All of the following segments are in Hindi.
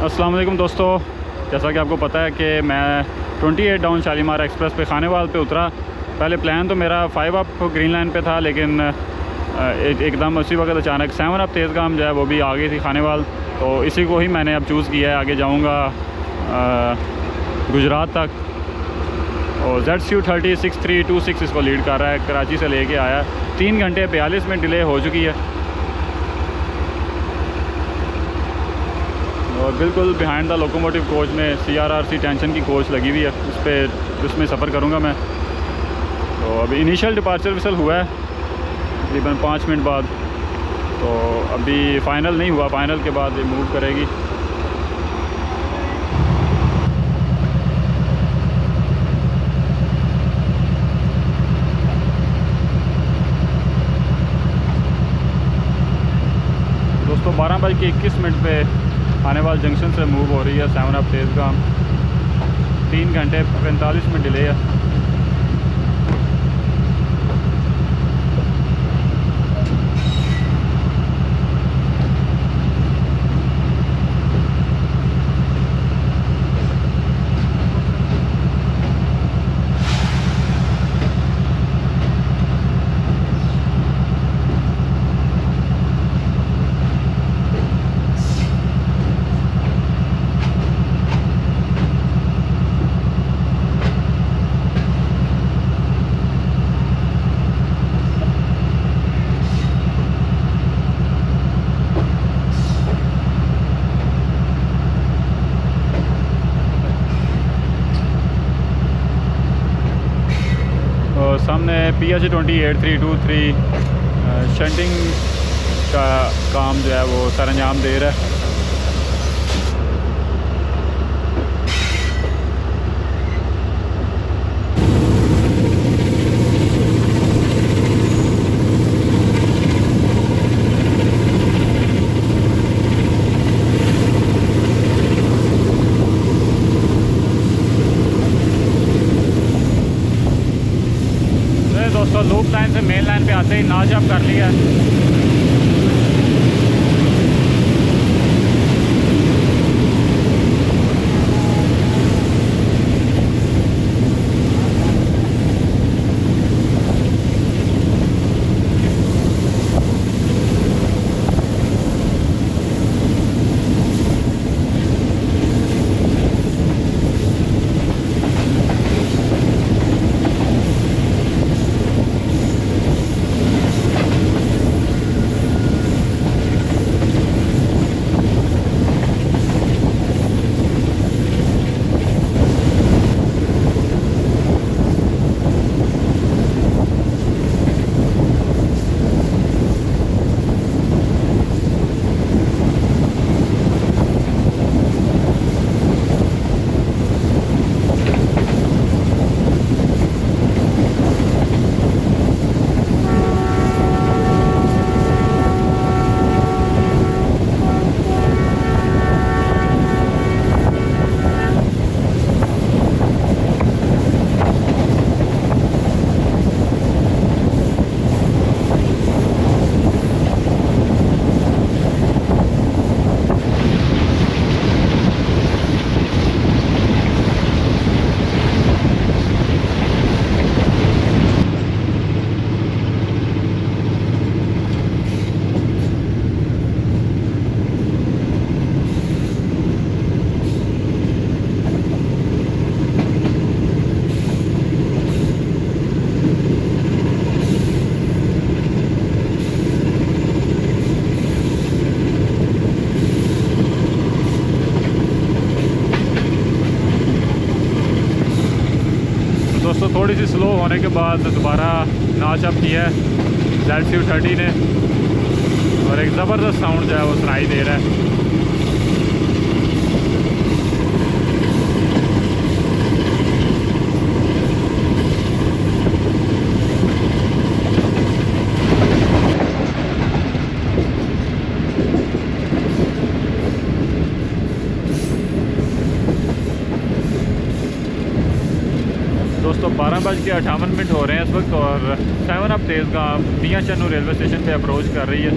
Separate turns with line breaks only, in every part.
अस्सलाम वालेकुम दोस्तों, जैसा कि आपको पता है कि मैं 28 डाउन शालीमार एक्सप्रेस पे खानेवाल पे उतरा। पहले प्लान तो मेरा 5 अप ग्रीन लाइन पे था, लेकिन एकदम उसी वक्त अचानक 7 अप तेज़गाम जो है वो भी आ गई थी खानेवाल, तो इसी को ही मैंने अब चूज़ किया है। आगे जाऊँगा गुजरात तक, और ZCU30 6326 इसको लीड कर रहा है। कराची से लेके आया, 3 घंटे 42 मिनट डिले हो चुकी है, और बिल्कुल बिहाइंड द लोकोमोटिव कोच में CRRC टेंशन की कोच लगी हुई है, उसमें सफ़र करूँगा मैं। तो अभी इनिशियल डिपार्चर विसल हुआ है तकरीबन 5 मिनट बाद, तो अभी फ़ाइनल नहीं हुआ, फ़ाइनल के बाद ये मूव करेगी। दोस्तों 12:21 पे खानेवाल जंक्शन से मूव हो रही है 7 अप तेज़गाम। 3 घंटे 45 मिनट डिले है। सामने PH 28323 शंटिंग का काम जो है वो सरअंजाम दे रहा है। दोस्तों लूप लाइन से मेन लाइन पे आते ही नाच अप कर लिया। दोस्तों थोड़ी सी स्लो होने के बाद दोबारा नाच अप किया है ZCU30 ने, और एक ज़बरदस्त साउंड जो है वो सुनाई दे रहा है। दोस्तों 12:58 हो रहे हैं इस वक्त, और 7 अप तेज़गाम मियां चन्नू रेलवे स्टेशन पे अप्रोच कर रही है।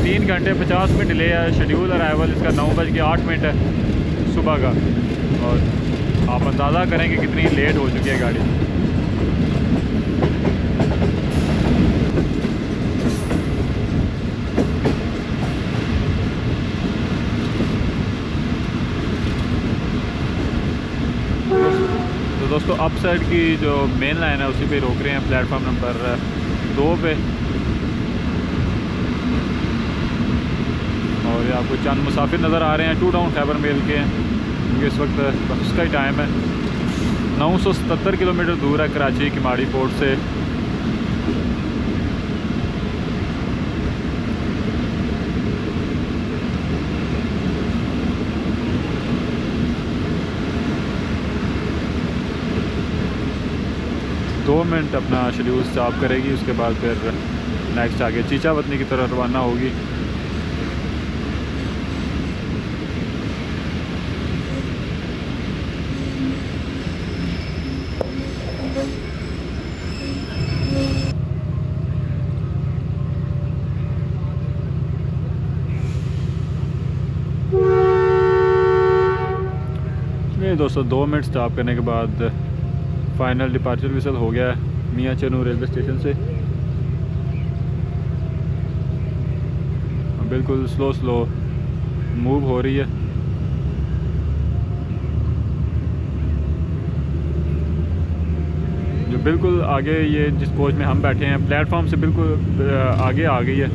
3 घंटे 50 मिनट डिले है। शेड्यूल अराइवल इसका 9:08 है सुबह का, और आप अंदाज़ा करें कि कितनी लेट हो चुकी है गाड़ी। तो दोस्तों अप साइड की जो मेन लाइन है उसी पे रोक रहे हैं, प्लेटफॉर्म नंबर 2 पे। और ये आपको चंद मुसाफिर नज़र आ रहे हैं, 2 टाउन खैबर मेल के हैं, क्योंकि इस वक्त उसका ही टाइम है। 977 किलोमीटर दूर है कराची किमाड़ी पोर्ट से। दो मिनट अपना शेड्यूल स्टॉप करेगी, उसके बाद फिर नेक्स्ट आगे चीचावतनी की तरफ रवाना होगी। नहीं दोस्तों, 2 मिनट स्टॉप करने के बाद फाइनल डिपार्चर विसल हो गया है मियाँ चनू रेलवे स्टेशन से। बिल्कुल स्लो मूव हो रही है। जो बिल्कुल आगे ये जिस कोच में हम बैठे हैं, प्लेटफॉर्म से बिल्कुल आगे आ गई है।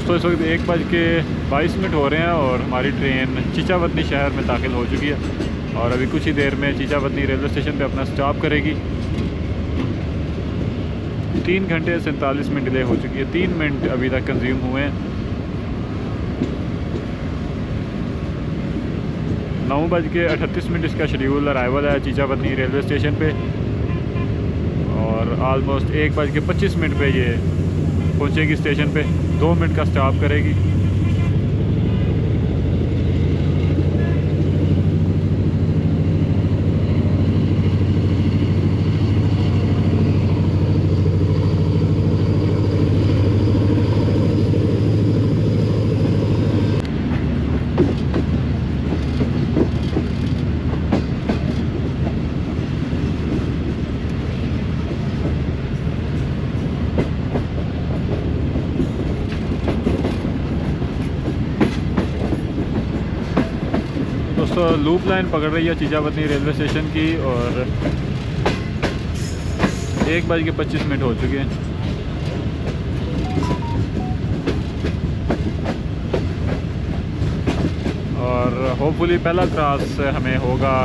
दोस्तों इस वक्त 1:22 हो रहे हैं और हमारी ट्रेन चीचावतनी शहर में दाखिल हो चुकी है और अभी कुछ ही देर में चीचावतनी रेलवे स्टेशन पे अपना स्टॉप करेगी। 3 घंटे 47 मिनट डिले हो चुकी है, 3 मिनट अभी तक कंज्यूम हुए हैं। 9:38 इसका शेड्यूल अराइवल है चीचावतनी रेलवे स्टेशन पे और आलमोस्ट 1:25 पे ये पहुंचेगी स्टेशन पे। 2 मिनट का स्टॉप करेगी। दोस्तों लूप लाइन पकड़ रही है चीचावतनी रेलवे स्टेशन की और 1:25 हो चुके हैं। और होपफुली पहला क्रॉस हमें होगा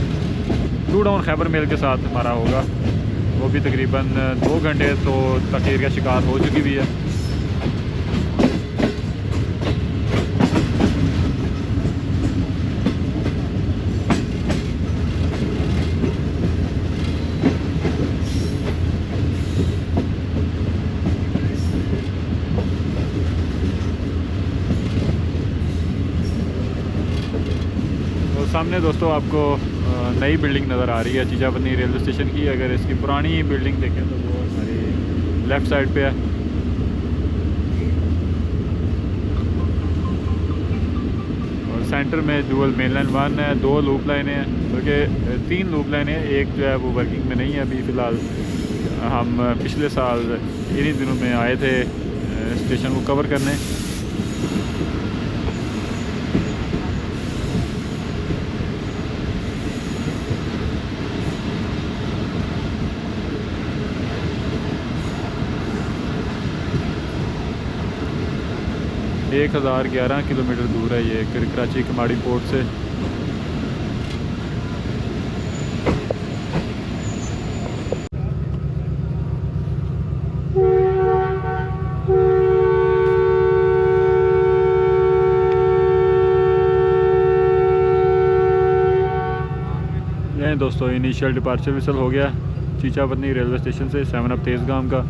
2 डाउन खैबर मेल के साथ हमारा होगा, वो भी तकरीबन 2 घंटे तो तखीर का शिकार हो चुकी भी है। सामने दोस्तों आपको नई बिल्डिंग नज़र आ रही है चीचावतनी रेलवे स्टेशन की। अगर इसकी पुरानी बिल्डिंग देखें तो वो हमारी लेफ़्ट साइड पे है और सेंटर में डुअल मेन लाइन 1 है, 2 लूप लाइनें हैं, बल्कि 3 लूप लाइनें हैं। एक जो है वो वर्किंग में नहीं है अभी फ़िलहाल। हम पिछले साल इन्हीं दिनों में आए थे स्टेशन को कवर करने। ये 1011 किलोमीटर दूर है ये कराची कमाड़ी पोर्ट से। ये दोस्तों इनिशियल डिपार्चर विसल हो गया चीचावतनी रेलवे स्टेशन से 7 अप तेज़गाम का।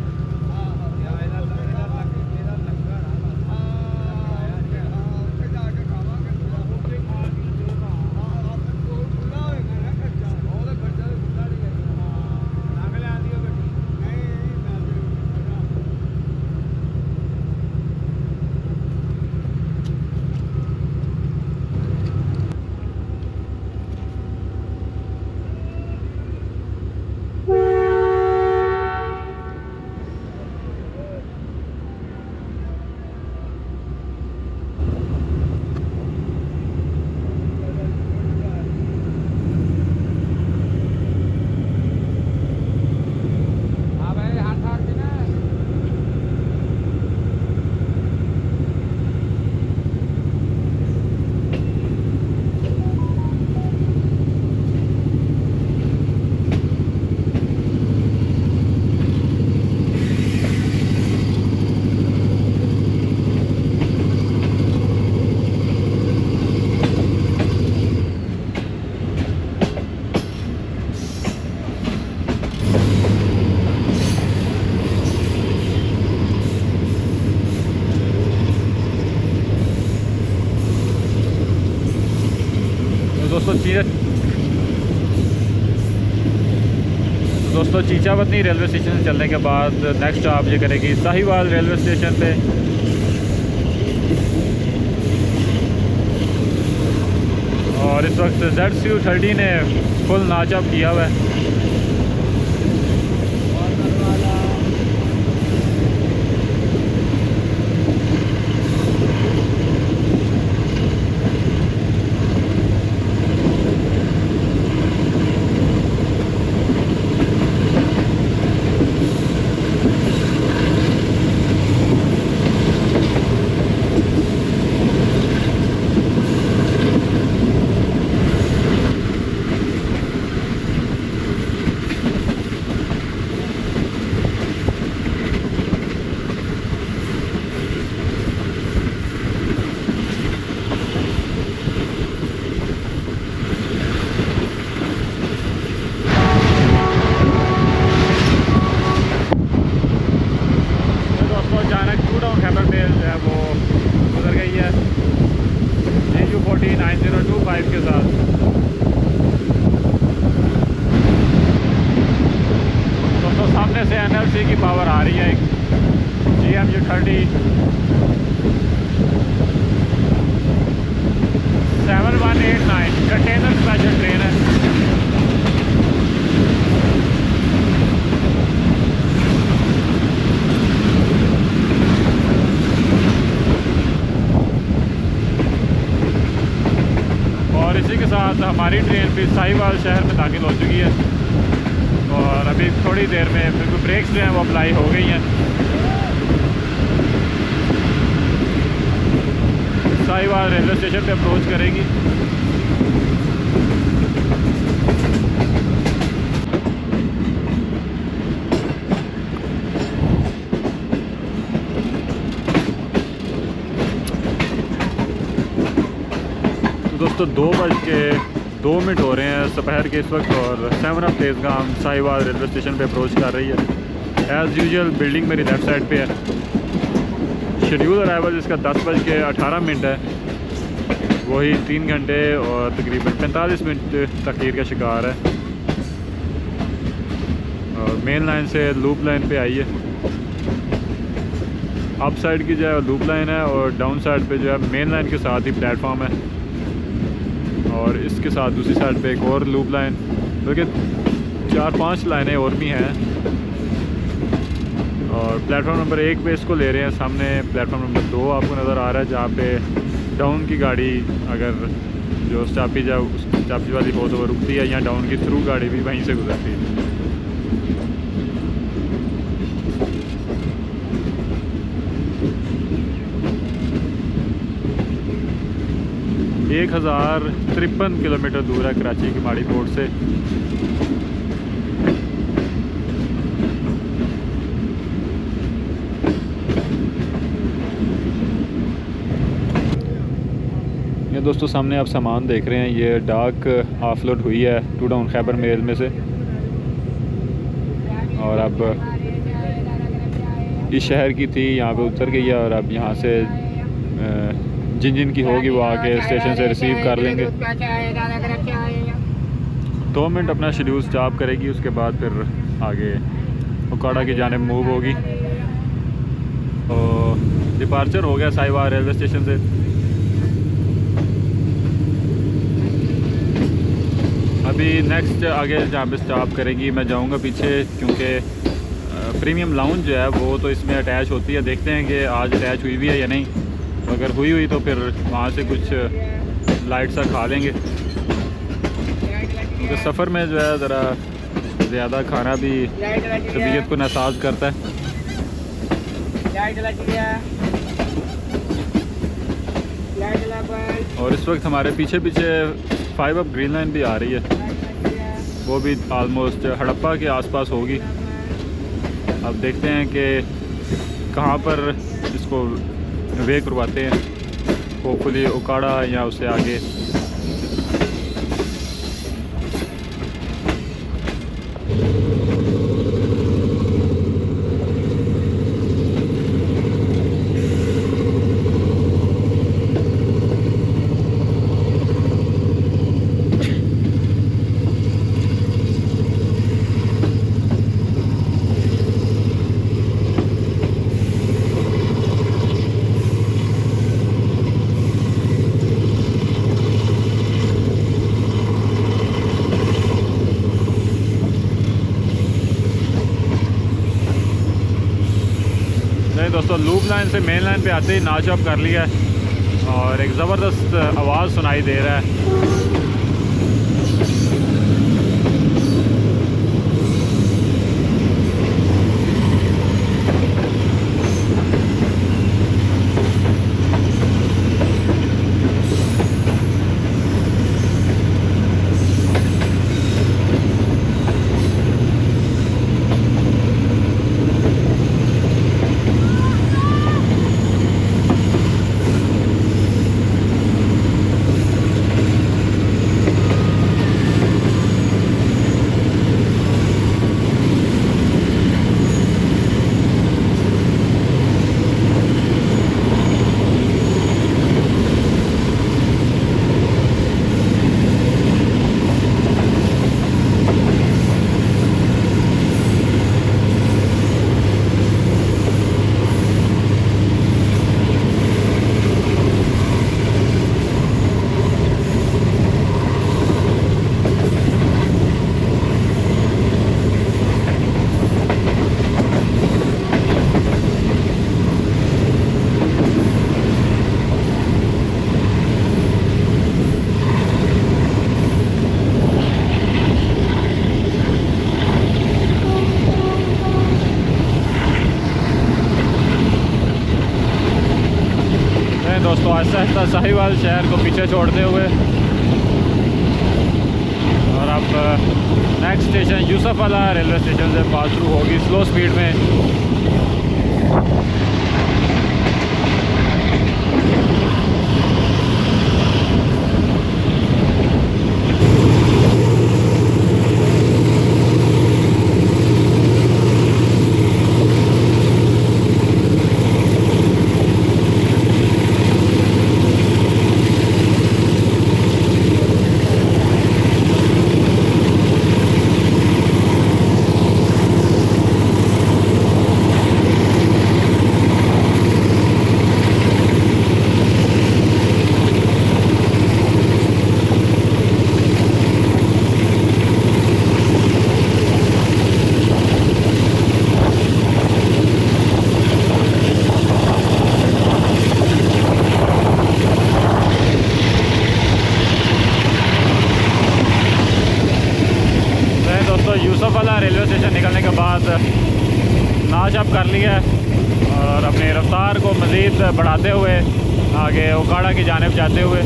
दोस्तों चीचावतनी रेलवे स्टेशन से चलने के बाद नेक्स्ट आप ये करेगी साहिवाल रेलवे स्टेशन पे। और इस वक्त ZCU30 ने फुल नाचअप किया हुआ है। सामने से NLC की पावर आ रही है, एक GMG 30 7189 कंटेनर स्पेशल ट्रेन है। और इसी के साथ हमारी ट्रेन भी साहिवाल शहर में दाखिल हो चुकी है और अभी थोड़ी देर में बिल्कुल ब्रेक्स जो हैं वो अप्लाई हो गई हैं। साहिवाल रेलवे स्टेशन पे अप्रोच करेगी। दोस्तों 2:02 हो रहे हैं दोपहर के इस वक्त और 7 of Tezgam Sahiwal railway station पे अप्रोच कर रही है। एज़ यूजुअल बिल्डिंग मेरी लेफ़्ट साइड पे है। शेड्यूल अराइवल इसका 10:18 है, वही 3 घंटे और तकरीबन 45 मिनट तखीर का शिकार है। और मेन लाइन से लूप लाइन पे आई है। अप साइड की जो है लूप लाइन है और डाउन साइड पे जो है मेन लाइन के साथ ही प्लेटफॉर्म है और इसके साथ दूसरी साइड पे एक और लूप लाइन, बल्कि 4-5 लाइनें और भी हैं। और प्लेटफॉर्म नंबर 1 पे इसको ले रहे हैं। सामने प्लेटफॉर्म नंबर 2 आपको नज़र आ रहा है, जहाँ पे डाउन की गाड़ी अगर जो स्टॉपेज है उस स्टॉपेज वाली हो तो वो रुकती है, या डाउन की थ्रू गाड़ी भी वहीं से गुजरती है। एक 1053 किलोमीटर दूर है कराची की माड़ी पोर्ट से। ये दोस्तों सामने आप सामान देख रहे हैं, ये डाक ऑफलोड हुई है टू डाउन खैबर मेल में से और अब इस शहर की थी, यहाँ पे उतर गई है और अब यहाँ से जिन की होगी वो आके स्टेशन से रिसीव कर लेंगे। 2 मिनट अपना शेड्यूल स्टॉप करेगी, उसके बाद फिर आगे ओकाड़ा की जानिब मूव होगी। तो डिपार्चर हो गया साहिवाल रेलवे स्टेशन से। अभी नेक्स्ट आगे जहाँ पे स्टॉप करेगी मैं जाऊँगा पीछे, क्योंकि प्रीमियम लाउंज जो है वो तो इसमें अटैच होती है। देखते हैं कि आज अटैच हुई भी है या नहीं। अगर हुई तो फिर वहाँ से कुछ लाइट सा खा लेंगे, क्योंकि सफ़र में जो है ज़रा ज़्यादा खाना भी तबीयत को नासाज करता है। और इस वक्त हमारे पीछे 5 अप ग्रीन लाइन भी आ रही है, वो भी आलमोस्ट हड़प्पा के आसपास होगी। अब देखते हैं कि कहाँ पर इसको वे करवाते हैं, होपफुली ओकाड़ा या उससे आगे। दोस्तों लूप लाइन से मेन लाइन पे आते ही नाच अप कर लिया है और एक ज़बरदस्त आवाज़ सुनाई दे रहा है। आहिस्ता आहिस्ता साहिवाल शहर को पीछे छोड़ते हुए, और अब नेक्स्ट स्टेशन यूसुफवाला रेलवे स्टेशन से पास थ्रू होगी स्लो स्पीड में। यूसुफवाला रेलवे स्टेशन निकलने के बाद नाचअप कर लिया है और अपनी रफ्तार को मज़ीद बढ़ाते हुए आगे ओकाड़ा की जानिब जाते हुए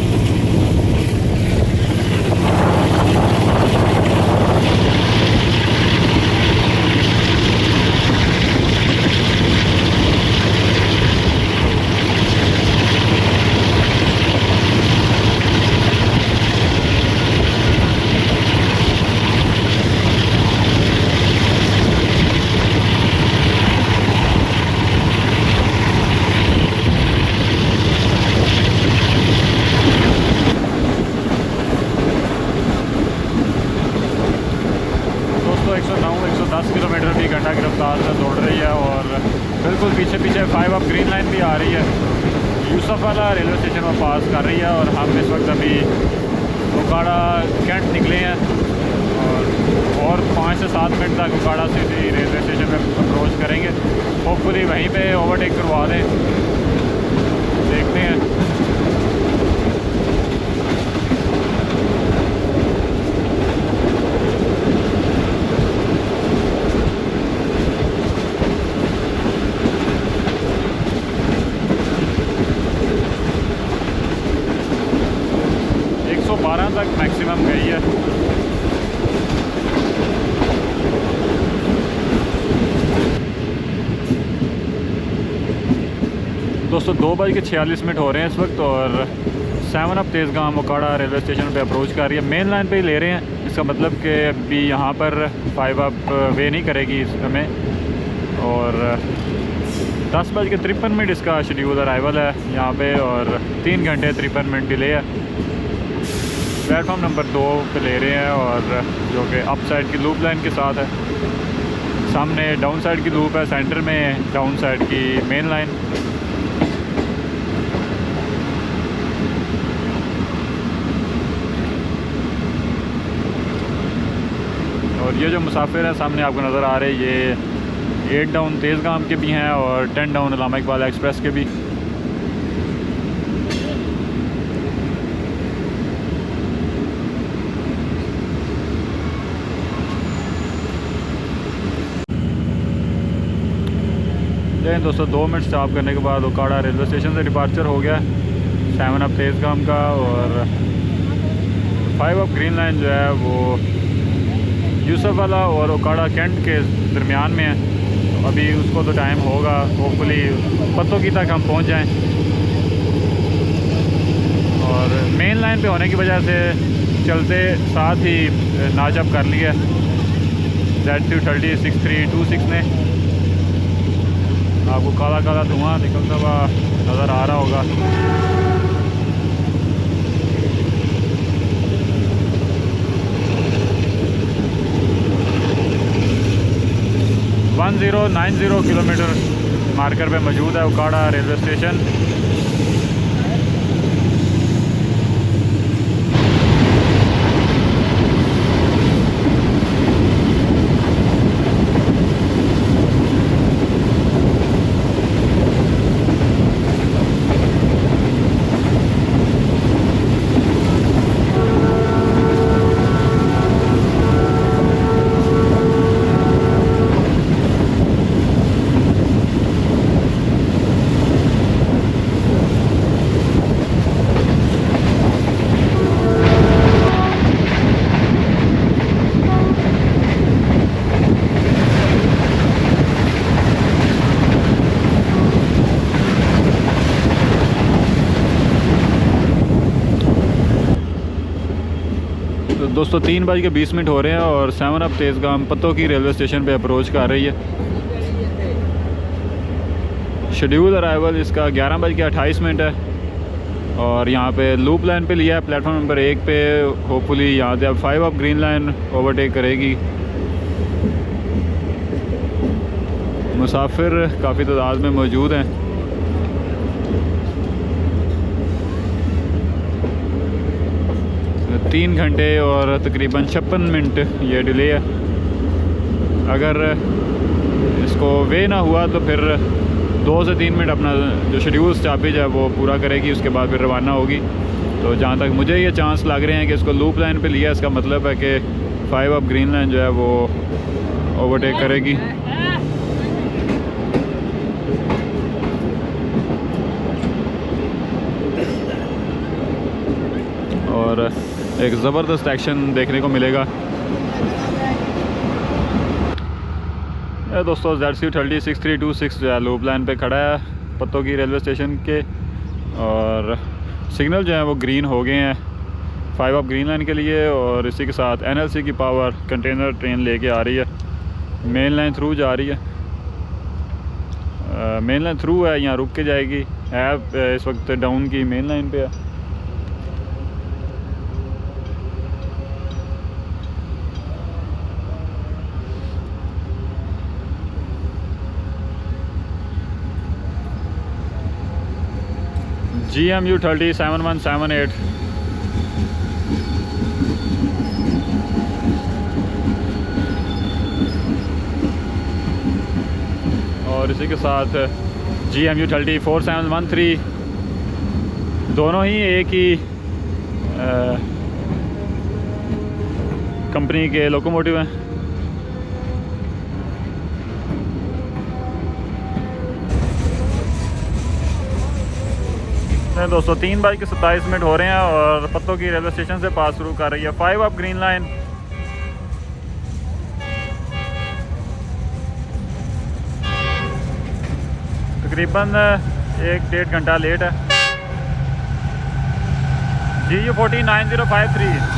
की रफ्तार से दौड़ रही है और बिल्कुल पीछे पीछे 5 अप ग्रीन लाइन भी आ रही है, यूसुफवाला रेलवे स्टेशन को पास कर रही है। और हम इस वक्त अभी ओकाड़ा कैंट निकले हैं और 5 से 7 मिनट तक ओकाड़ा सिटी रेलवे स्टेशन में अप्रोच करेंगे। होपफुली वहीं पे ओवरटेक करवा दें, देखते हैं। तक मैक्सिमम गई है। दोस्तों 2:46 हो रहे हैं इस वक्त और 7 up Tezgam Okara railway station पे अप्रोच कर रही है। मेन लाइन पे ही ले रहे हैं, इसका मतलब कि अभी यहाँ पर 5 अप वे नहीं करेगी इस हमें। और 10:53 इसका शेड्यूल अराइवल है यहाँ पे और 3 घंटे 53 मिनट डिले है। प्लेटफॉर्म नंबर 2 पे ले रहे हैं और जो कि अप साइड की लूप लाइन के साथ है। सामने डाउन साइड की लूप है, सेंटर में डाउन साइड की मेन लाइन। और ये जो मुसाफिर हैं सामने आपको नज़र आ रहे हैं, ये 8 डाउन तेज़गाम के भी हैं और 10 डाउन अल्लामा इकबाल एक्सप्रेस के भी। दोस्तों 2 मिनट स्टॉप करने के बाद ओकाड़ा रेलवे स्टेशन से डिपार्चर हो गया 7 अप तेज़गाम का। और 5 अप ग्रीन लाइन जो है वो यूसुफवाला और ओकाड़ा कैंट के दरमियान में है। तो अभी उसको तो टाइम होगा, होपफुली पत्तों की तक हम पहुंच जाएं। और मेन लाइन पे होने की वजह से चलते साथ ही नाचअप कर लिया Z230 6326 ने। आपको काला काला धुआं निकलता हुआ नज़र आ रहा होगा। (1090 किलोमीटर मार्कर पे मौजूद है ओकाड़ा रेलवे स्टेशन। दोस्तों 3:20 हो रहे हैं और 7 अप तेज़गाम पत्तों की रेलवे स्टेशन पे अप्रोच कर रही है। शेड्यूल अराइवल इसका 11:28 है और यहाँ पे लूप लाइन पे लिया है प्लेटफॉर्म नंबर 1 पे। होपफुली यहाँ से अब 5 अप ग्रीन लाइन ओवरटेक करेगी। मुसाफिर काफ़ी तादाद में मौजूद हैं। तीन घंटे और तकरीबन 56 मिनट ये डिले है। अगर इसको वे ना हुआ तो फिर 2 से 3 मिनट अपना जो शेड्यूल स्टॉपेज है वो पूरा करेगी, उसके बाद फिर रवाना होगी। तो जहाँ तक मुझे ये चांस लग रहे हैं कि इसको लूप लाइन पे लिया, इसका मतलब है कि 5 अप ग्रीन लाइन जो है वो ओवरटेक करेगी। और एक ज़बरदस्त एक्शन देखने को मिलेगा। दोस्तों ZC306326 जो है लूप लाइन पे खड़ा है पत्तों की रेलवे स्टेशन के, और सिग्नल जो है वो ग्रीन हो गए हैं 5 अप ग्रीन लाइन के लिए। और इसी के साथ NLC की पावर कंटेनर ट्रेन लेके आ रही है, मेन लाइन थ्रू जा रही है। मेन लाइन थ्रू है, यहाँ रुक के जाएगी। इस वक्त डाउन की मेन लाइन पे है। GMU 307178 और इसी के साथ GMU 304713 दोनों ही एक ही कंपनी के लोकोमोटिव हैं। दोस्तों 3:27 हो रहे हैं और पत्तों की रेलवे स्टेशन से पास थ्रू कर रही है 5 अप ग्रीन लाइन। तकरीबन 1-1.5 घंटा लेट है। GU 409053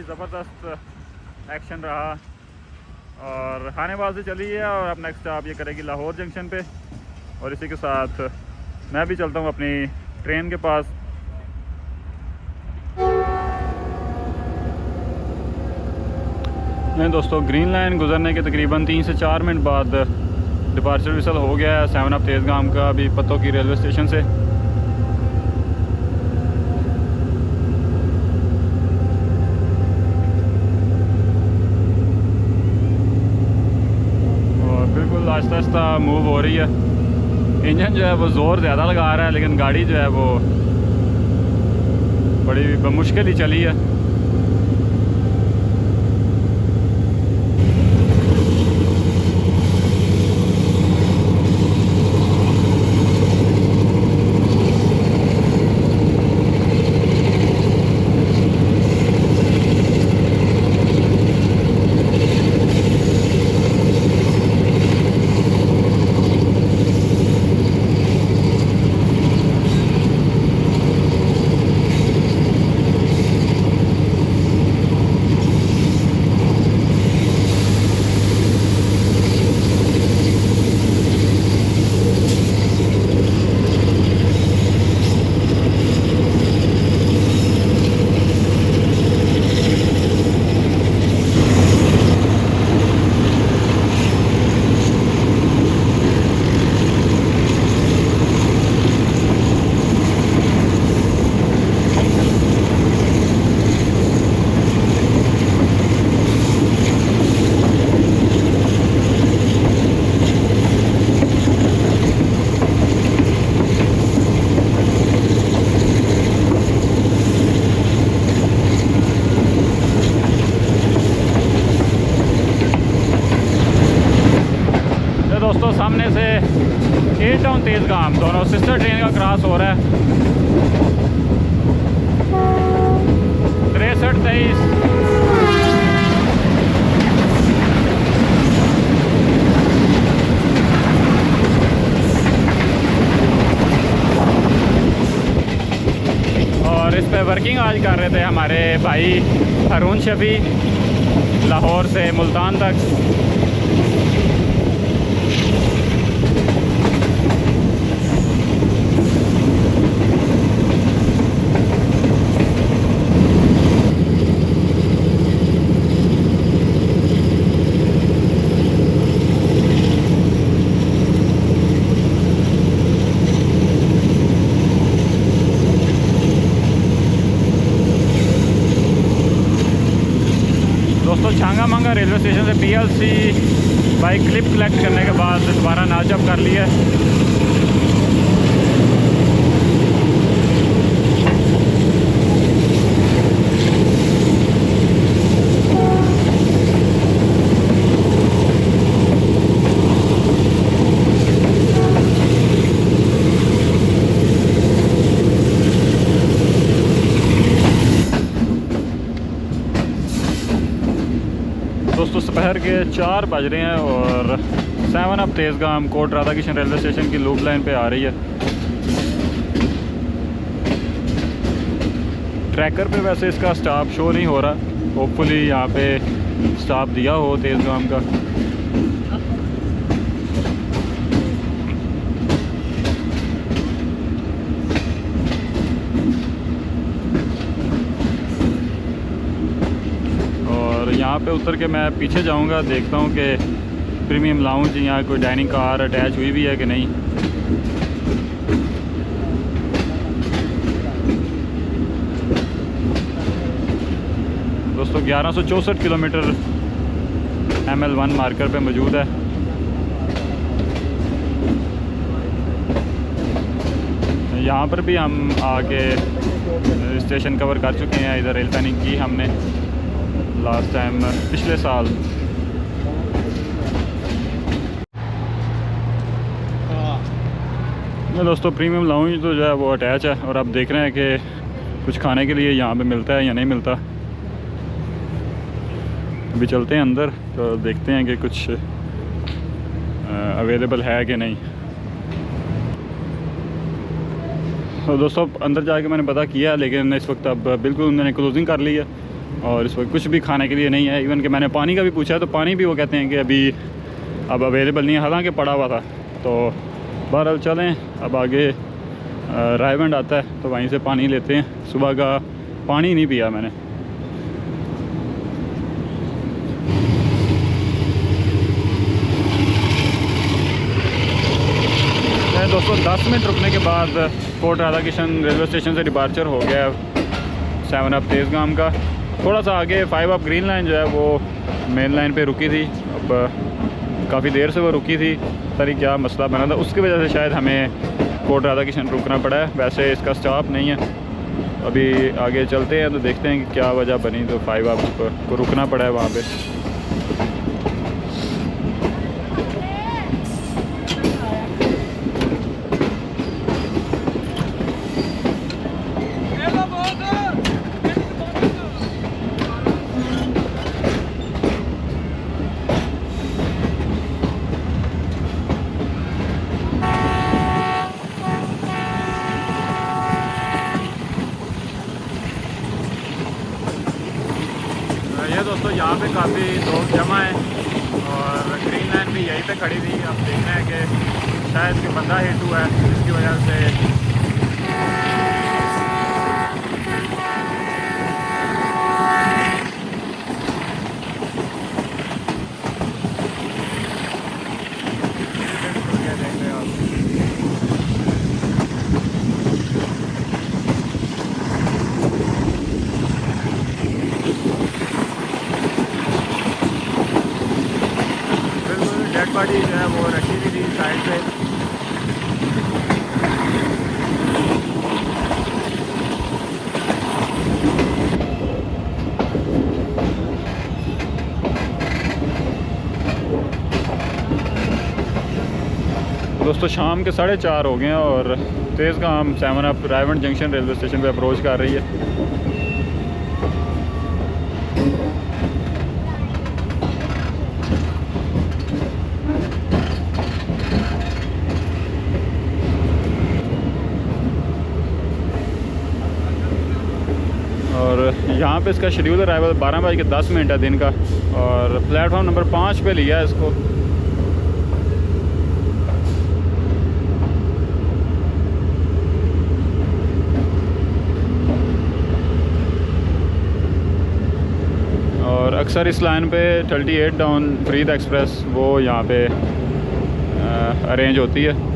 ज़बरदस्त एक्शन रहा। और खानेवाल से चली है और अब नेक्स्ट स्टॉप ये करेगी लाहौर जंक्शन पे। और इसी के साथ मैं भी चलता हूँ अपनी ट्रेन के पास। नहीं दोस्तों, ग्रीन लाइन गुजरने के तकरीबन 3 से 4 मिनट बाद डिपार्चर विसल हो गया है 7 अप तेज़गाम का अभी पत्तों की रेलवे स्टेशन से। आहिस्ता आहिस्ता मूव हो रही है। इंजन जो है वो ज़ोर ज़्यादा लगा रहा है, लेकिन गाड़ी जो है वो बड़ी बमुश्किल ही चली है। सामने से केप टाउन तेज़गाम दोनों सिस्टर ट्रेन का क्रॉस हो रहा है। 6323। और इस पे वर्किंग आज कर रहे थे हमारे भाई हारून शफी, लाहौर से मुल्तान तक। दोस्तों छांगा मांगा रेलवे स्टेशन से PLC बाइक क्लिप कलेक्ट करने के बाद दोबारा नाचअप कर लिया। दोस्तों दोपहर के 4 बज रहे हैं और 7 up Tezgam Kot Radha Kishan railway station की लूप लाइन पे आ रही है। ट्रैकर पे वैसे इसका स्टॉप शो नहीं हो रहा, होपफुली यहाँ पे स्टॉप दिया हो तेज़गाम का। यहाँ पे उतर के मैं पीछे जाऊँगा, देखता हूँ कि प्रीमियम लाउंज यहाँ कोई डाइनिंग कार अटैच हुई भी है कि नहीं। दोस्तों 1164 किलोमीटर ML1 मार्कर पे मौजूद है। यहाँ पर भी हम आके स्टेशन कवर कर चुके हैं। इधर रेल प्लानिंग की हमने लास्ट टाइम पिछले साल। दोस्तों प्रीमियम लाउंज तो जो है वो अटैच है और अब देख रहे हैं कि कुछ खाने के लिए यहाँ पे मिलता है या नहीं मिलता। अभी चलते हैं अंदर तो देखते हैं कि कुछ अवेलेबल है कि नहीं। तो दोस्तों अंदर जाके मैंने पता किया, लेकिन इस वक्त अब बिल्कुल उन्होंने क्लोजिंग कर ली है और इस वक्त कुछ भी खाने के लिए नहीं है। इवन कि मैंने पानी का भी पूछा तो पानी भी वो कहते हैं कि अभी अब अवेलेबल नहीं है, हालांकि पड़ा हुआ था। तो बहरहाल चलें, अब आगे रायबंड आता है तो वहीं से पानी लेते हैं। सुबह का पानी नहीं पिया मैंने। दोस्तों 10 मिनट रुकने के बाद कोट राधा किशन रेलवे स्टेशन से डिपार्चर हो गया 7 अप तेज़गाम का। थोड़ा सा आगे 5 अप ग्रीन लाइन जो है वो मेन लाइन पे रुकी थी। अब काफ़ी देर से वो रुकी थी, पता नहीं क्या मसला बना था, उसकी वजह से शायद हमें कोट राधा किशन रुकना पड़ा है। वैसे इसका स्टॉप नहीं है। अभी आगे चलते हैं तो देखते हैं कि क्या वजह बनी तो 5 अप को रुकना पड़ा है वहाँ पे। ये दोस्तों यहाँ पे काफ़ी लोग जमा हैं और ग्रीन लाइन भी यहीं पे खड़ी थी। अब देखना है कि शायद कोई बंदा हिट हुआ है जिसकी वजह से बॉडी जो है वो रखी हुई थी साइड पे। दोस्तों शाम के 4:30 हो गए हैं और Tezgam 7 up Raiwind junction railway station पे अप्रोच कर रही है। यहाँ पे इसका शेड्यूल अराइवल 12:10 है दिन का, और प्लेटफॉर्म नंबर 5 पे लिया है इसको। और अक्सर इस लाइन पे 38 डाउन फरीद एक्सप्रेस वो यहाँ पे अरेंज होती है।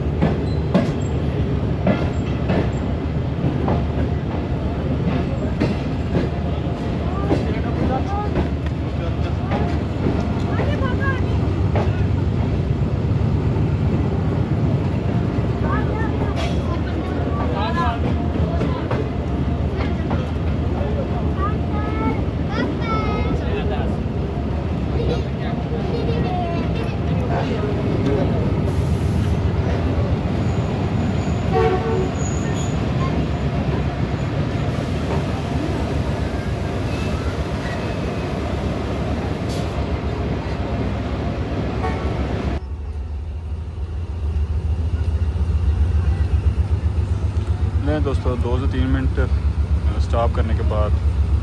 दोस्तों 2 से 3 मिनट स्टॉप करने के बाद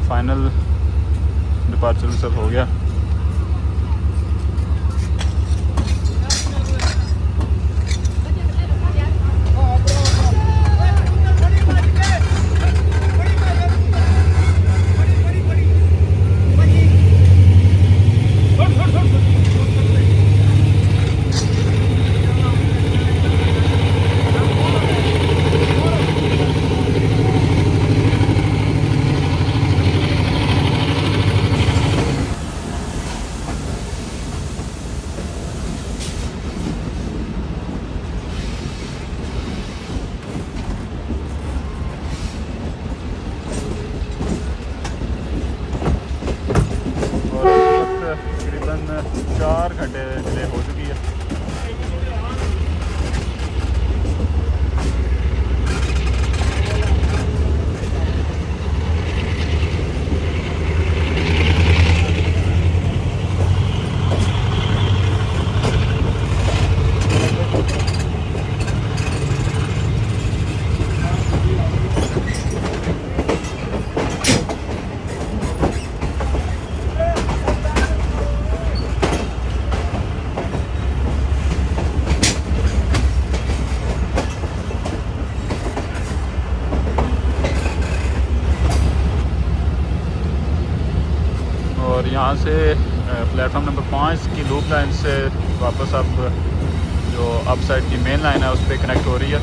फाइनल डिपार्चर सब हो गया। तकरीबन 4 घंटे डिले हो चुकी है। और यहाँ से प्लेटफॉर्म नंबर 5 की लूप लाइन से वापस अब जो अप साइड की मेन लाइन है उस पर कनेक्ट हो रही है।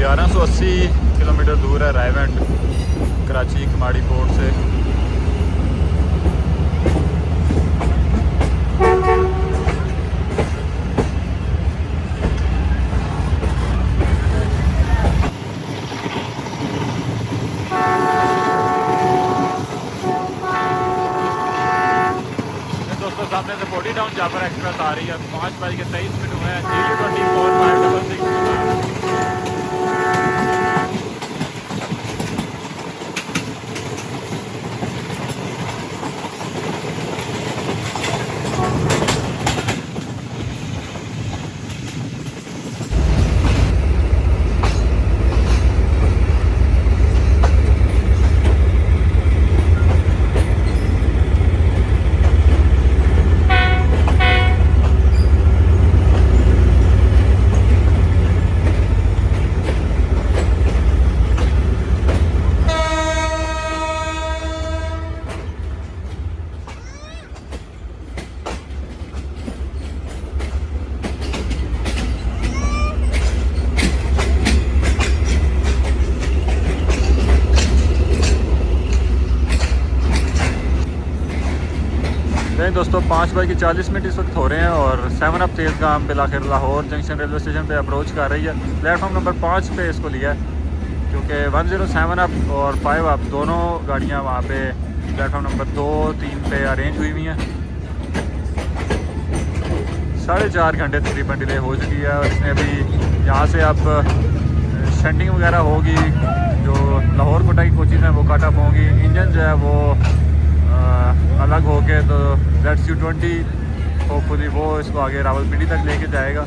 1180 किलोमीटर दूर है रायवेंड कराची कमाड़ी पोर्ट से। दोस्तों सामने से 40 टाउन जाफर एक्सप्रेस आ रही है। 5:23 हुए हैं। GU24566 नहीं दोस्तों 5:40 इस वक्त हो रहे हैं और 7 अप तेज़ गाम बिलाखिर लाहौर जंक्शन रेलवे स्टेशन पे अप्रोच कर रही है। प्लेटफॉर्म नंबर 5 पे इसको लिया है क्योंकि 107 अप और 5 अप दोनों गाड़ियां वहाँ पे प्लेटफॉर्म नंबर 2, 3 पे अरेंज हुई हुई हैं। 4.5 घंटे तकरीबन डिले हो चुकी है और इसमें अभी यहाँ से अब शंटिंग वगैरह होगी। जो
जो लाहौर कोटा की कोचेज़ हैं वो कट ऑफ होंगी। इंजन जो है वो अलग हो के तो ZC20 होपफुली वो इसको आगे रावलपिंडी तक लेके जाएगा।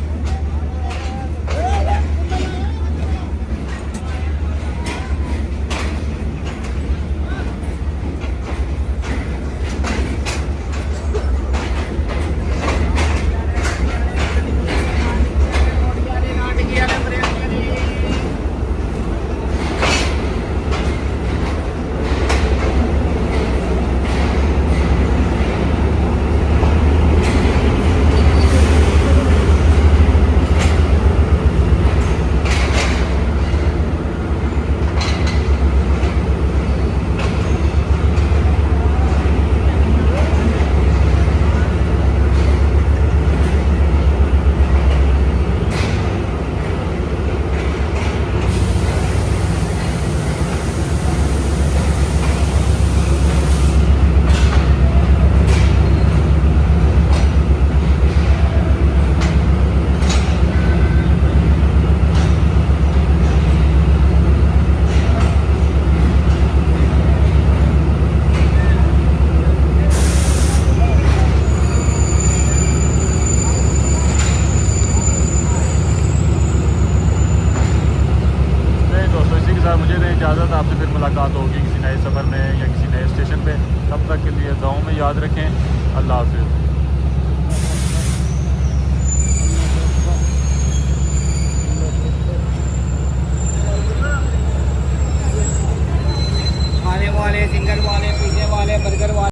मुझे दें इजाज़त, आपसे फिर मुलाकात होगी किसी नए सफ़र में या किसी नए स्टेशन पे। तब तक के लिए दुआओं में याद रखें। अल्लाह हाफ़िज़।
खाने वाले, सिंगल वाले, पिज़्ज़े वाले, बर्गर वाले।